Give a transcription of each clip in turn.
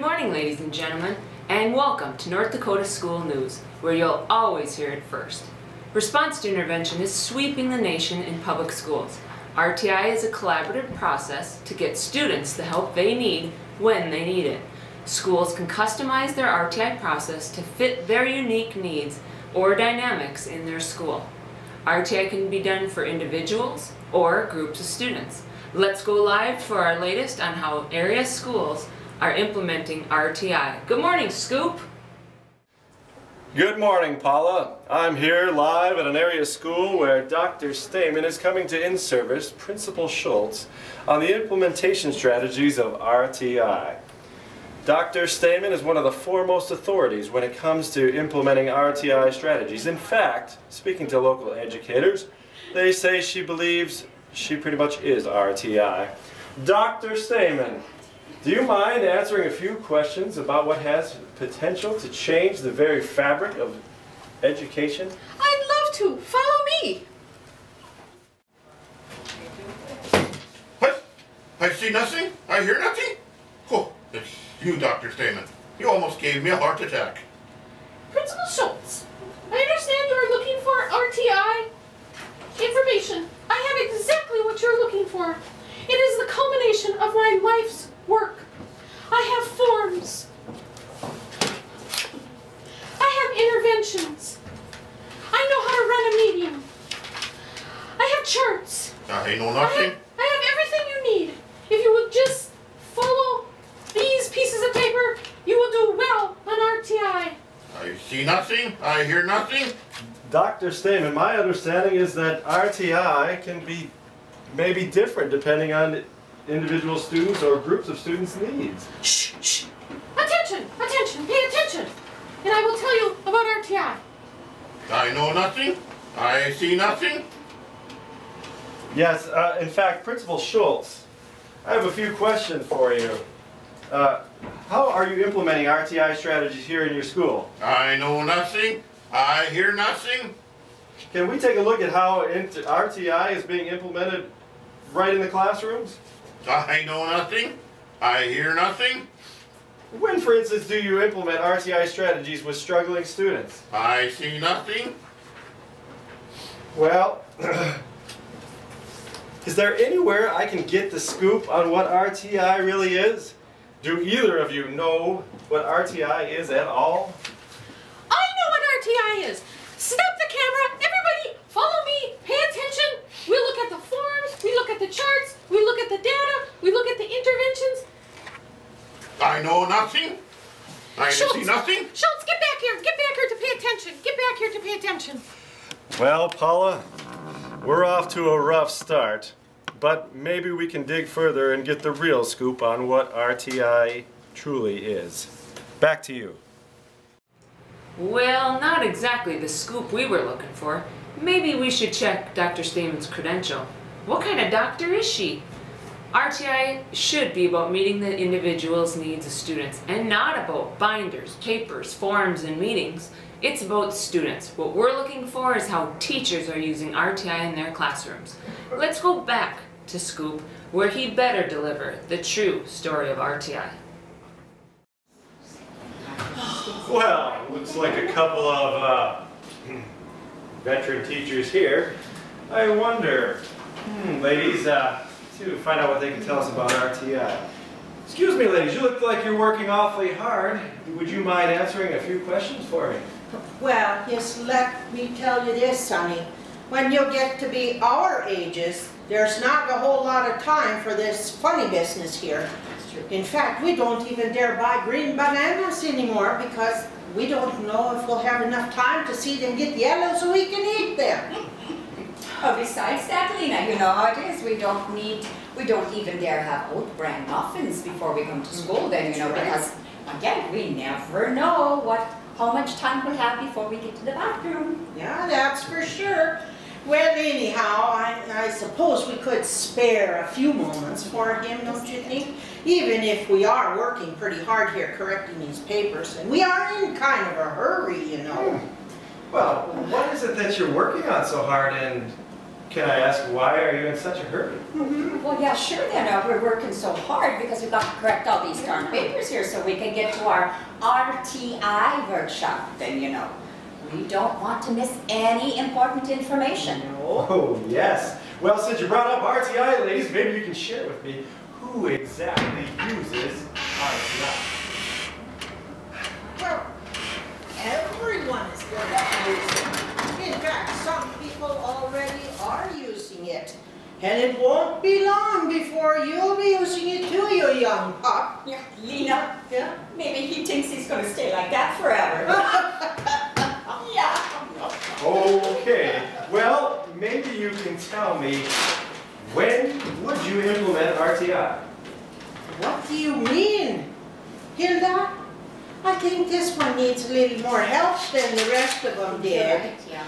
morning, ladies and gentlemen, and welcome to North Dakota School News, where you'll always hear it first. Response to intervention is sweeping the nation in public schools. RTI is a collaborative process to get students the help they need when they need it. Schools can customize their RTI process to fit their unique needs or dynamics in their school. RTI can be done for individuals or groups of students. Let's go live for our latest on how area schools are implementing RTI. Good morning, Scoop. Good morning, Paula. I'm here live at an area school where Dr. Stamen is coming to in-service Principal Schultz on the implementation strategies of RTI. Dr. Stamen is one of the foremost authorities when it comes to implementing RTI strategies. In fact, speaking to local educators, they say she believes she pretty much is RTI. Dr. Stamen, do you mind answering a few questions about what has potential to change the very fabric of education? I'd love to. Follow me. What? I see nothing? I hear nothing? Oh, it's you, Dr. Stamen. You almost gave me a heart attack. Principal Schultz, I understand you're looking for RTI information. I have exactly what you're looking for. It is the culmination of my life's work. I have forms. I have interventions. I know how to run a meeting. I have charts. I know nothing. I have everything you need. If you will just follow these pieces of paper, you will do well on RTI. I see nothing. I hear nothing. Dr. Stamen, my understanding is that RTI can be maybe different depending on individual students or groups of students' needs. Shh, shh. Attention, attention, pay attention. And I will tell you about RTI. I know nothing. I see nothing. Yes, in fact, Principal Schultz, I have a few questions for you. How are you implementing RTI strategies here in your school? I know nothing. I hear nothing. Can we take a look at how RTI is being implemented right in the classrooms? I know nothing. I hear nothing. When, for instance, do you implement RTI strategies with struggling students? I see nothing. Well, is there anywhere I can get the scoop on what RTI really is? Do either of you know what RTI is at all? I know what RTI is. Stop the camera. Everybody, follow me. Pay attention. We look at the forms. We look at the charts. We look at the data. We look at the interventions. I know nothing. I Schultz, see nothing. Schultz, get back here. Get back here to pay attention. Get back here to pay attention. Well, Paula, we're off to a rough start, but maybe we can dig further and get the real scoop on what RTI truly is. Back to you. Well, not exactly the scoop we were looking for. Maybe we should check Dr. Stamen's credential. What kind of doctor is she? RTI should be about meeting the individual's needs of students and not about binders, papers, forms, and meetings. It's about students. What we're looking for is how teachers are using RTI in their classrooms. Let's go back to Scoop, where he better deliver the true story of RTI. Well, looks like a couple of veteran teachers here. I wonder, ladies, to find out what they can tell us about RTI. Excuse me, ladies, you look like you're working awfully hard. Would you mind answering a few questions for me? Well, just let me tell you this, Sonny. When you get to be our ages, there's not a whole lot of time for this funny business here. In fact, we don't even dare buy green bananas anymore because we don't know if we'll have enough time to see them get yellow so we can eat them. Oh, besides that, Lena, you know how it is. We don't even dare have oat bran muffins before we come to school then, you know, because, again, we never know how much time we'll have before we get to the bathroom. Yeah, that's for sure. Well, anyhow, I suppose we could spare a few moments for him, don't you think? Even if we are working pretty hard here correcting these papers, and we are in kind of a hurry, you know. Well, what is it that you're working on so hard, and Can I ask, why are you in such a hurry? Well, yeah, sure then. We're working so hard because we've got to correct all these darn papers here so we can get to our RTI workshop. Then, you know, we don't want to miss any important information. Oh, yes. Well, since you brought up RTI, ladies, maybe you can share with me who exactly uses RTI. Well, everyone is going to use it. In fact, some people already are using it. And it won't be long before you'll be using it too, you young pup. Yeah, Lena. Yeah? Maybe he thinks he's going to stay like that forever. Yeah. Okay. Well, maybe you can tell me, when would you implement RTI? What do you mean? Hilda? I think this one needs a little more help than the rest of them did. Right, yeah.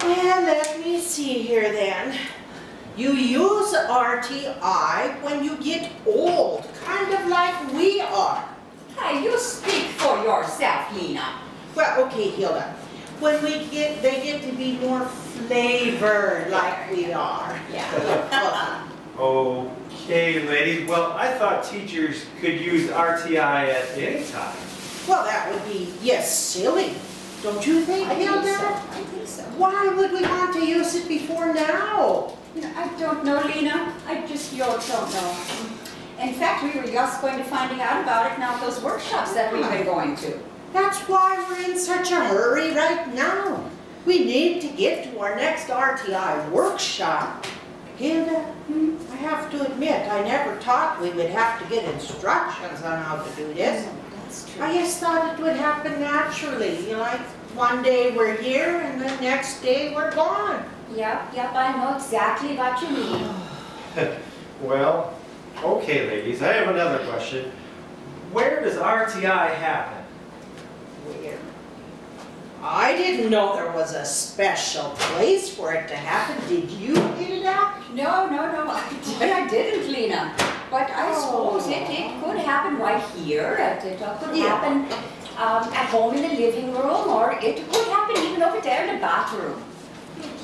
Well, let me see here then. You use RTI when you get old, kind of like we are. Hey, you speak for yourself, Lena. Well, okay, Hilda. When they get to be more flavored like we are. Yeah. Okay, ladies. Well, I thought teachers could use RTI at any time. Well, that would be, yes, silly. Don't you think, Hilda? I think so. Why would we want to use it before now? I don't know, Lena. I just don't know. In fact, we were just going to finding out about it now at those workshops that we've been going to. That's why we're in such a hurry right now. We need to get to our next RTI workshop. Hilda, I have to admit, I never thought we would have to get instructions on how to do this. That's true. I just thought it would happen naturally. You know, like one day we're here and the next day we're gone. Yep, I know exactly what you mean. Well, okay, ladies. I have another question. Where does RTI happen? Where? I didn't know there was a special place for it to happen. Did you, Hilda? No, I didn't, Lena. But I suppose it could happen right here. It could happen at home in the living room, or it could happen even over there in the bathroom.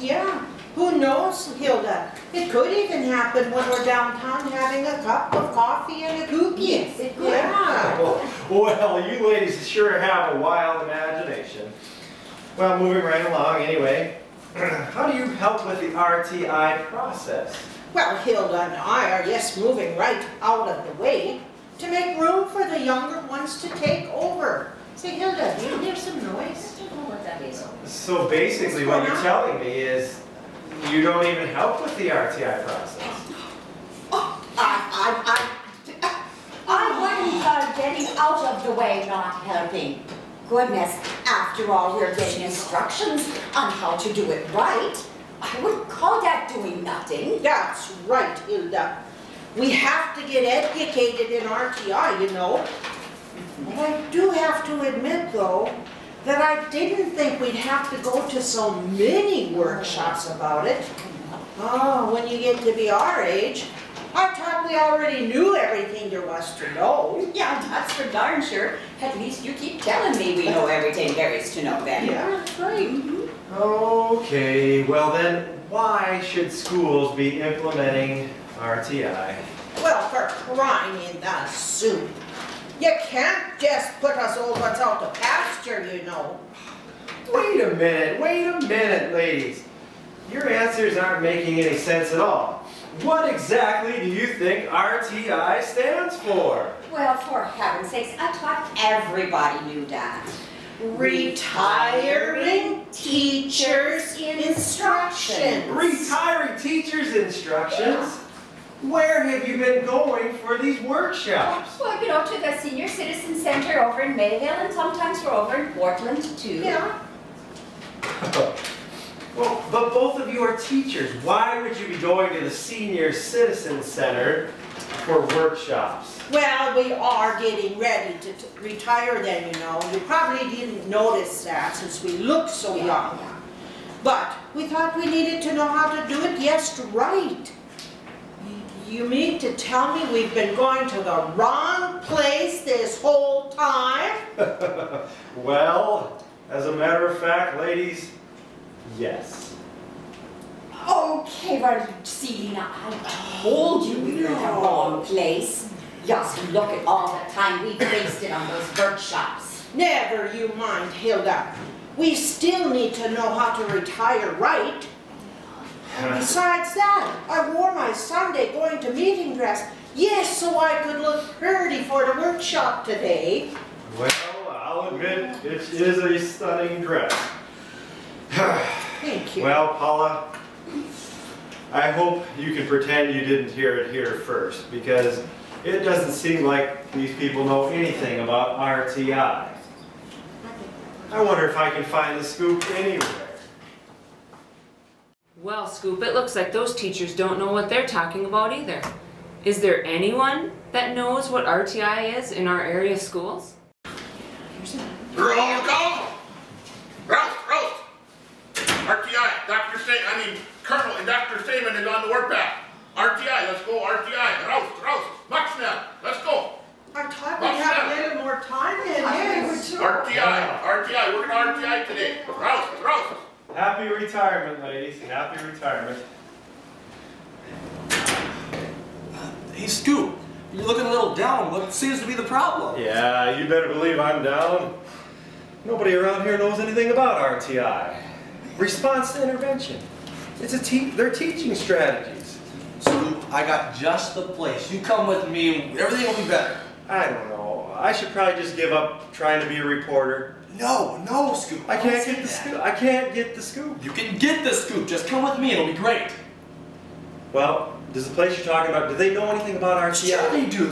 Yeah. Who knows, Hilda? It could even happen when we're downtown having a cup of coffee and a cookie. Yes, it could. Yeah. Well, you ladies sure have a wild imagination. Well, moving right along anyway, how do you help with the RTI process? Well, Hilda and I are just moving right out of the way to make room for the younger ones to take over. Say, Hilda, do you hear some noise? I don't know what that is. So basically what you're telling me is you don't even help with the RTI process. I wouldn't call getting out of the way not helping. Goodness, after all, we're getting instructions on how to do it right. I wouldn't call that doing nothing. That's right, Hilda. We have to get educated in RTI, you know. But I do have to admit, though, that I didn't think we'd have to go to so many workshops about it. Oh, when you get to be our age, I thought we already knew everything there was to know. Yeah, that's for darn sure. At least you keep telling me we know everything there is to know then. Yeah, that's right. Okay, well then, why should schools be implementing RTI? Well, for crying in the soup. You can't just put us old ones out to pasture, you know. Wait a minute, ladies. Your answers aren't making any sense at all. What exactly do you think RTI stands for? Well, for heaven's sakes, I thought everybody knew that. Retiring Teachers Instructions. Retiring teachers' instructions? Where have you been going for these workshops? Well, you know, to the Senior Citizen Center over in Mayville, and sometimes we're over in Portland, too. Yeah. Well, but both of you are teachers. Why would you be going to the Senior Citizen Center for workshops? Well, we are getting ready to retire then, you know. You probably didn't notice that since we look so young. But we thought we needed to know how to do it just right. You mean to tell me we've been going to the wrong place this whole time? Well, as a matter of fact, ladies, yes. Oh, Okay, well, see, Lena, I told you we were in the wrong place. Just look at all the time we wasted on those workshops. Never you mind, Hilda. We still need to know how to retire right. And besides that, I wore my Sunday going to meeting dress. Yes, so I could look pretty for the workshop today. Well, I'll admit, it is a stunning dress. Thank you. Well, Paula, I hope you can pretend you didn't hear it here first, because it doesn't seem like these people know anything about RTI. I wonder if I can find the scoop anywhere. Well, Scoop, it looks like those teachers don't know what they're talking about either. Is there anyone that knows what RTI is in our area schools? Roll call! Roast! RTI, Colonel and Dr. Stamen is on the workpath. RTI, let's go, RTI. Roast! Muxnell, let's go. I thought we'd have a little more time in this. RTI, we're going to RTI today. Roast! Happy retirement, ladies. Happy retirement. Hey, Scoop, you're looking a little down. What seems to be the problem? Yeah, you better believe I'm down. Nobody around here knows anything about RTI. Response to intervention. They're teaching strategies. Scoop, I got just the place. You come with me and everything will be better. I don't know. I should probably just give up trying to be a reporter. No, Scoop. I can't get the scoop. I can't get the scoop. You can get the scoop. Just come with me. It'll be great. Well, does the place you're talking about, do they know anything about RTI?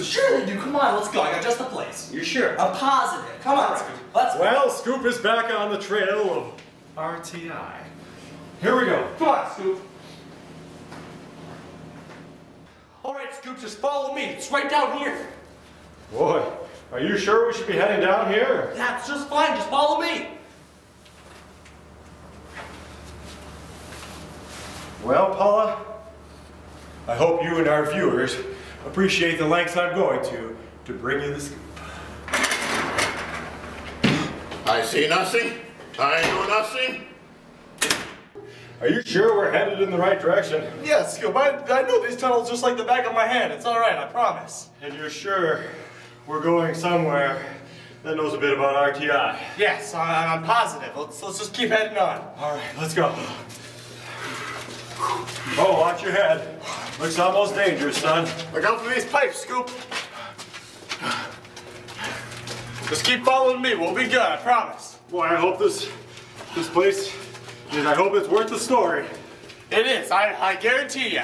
Sure they do. Come on, let's go. I got just the place. You're sure? I'm positive. Come on, Scoop. Let's go. Well, Scoop is back on the trail of RTI. Here we go. Come on, Scoop. All right, Scoop, just follow me. It's right down here. Boy, are you sure we should be heading down here? That's just fine. Just follow me. Well, Paula, I hope you and our viewers appreciate the lengths I'm going to bring you the scoop. I see nothing. I know nothing. Are you sure we're headed in the right direction? Yes, Scoop. I know these tunnels just like the back of my hand. It's all right, I promise. And you're sure we're going somewhere that knows a bit about RTI? Yes, I'm positive. Let's just keep heading on. All right, let's go. Oh, watch your head. Looks almost dangerous, son. Look out for these pipes, Scoop. Just keep following me. We'll be good, I promise. Boy, I hope this place, I hope it's worth the story. It is. I guarantee you.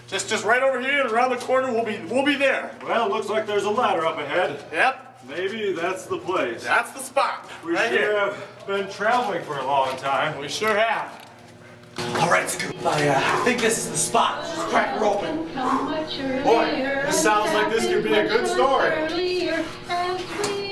Just right over here and around the corner. We'll be there. Well, looks like there's a ladder up ahead. Yep. Maybe that's the place. That's the spot. We right sure here. have been traveling for a long time. We sure have. All right, Scoop. I think this is the spot. Let's crack her open. Boy, this sounds like this could be a good story. Earlier, as we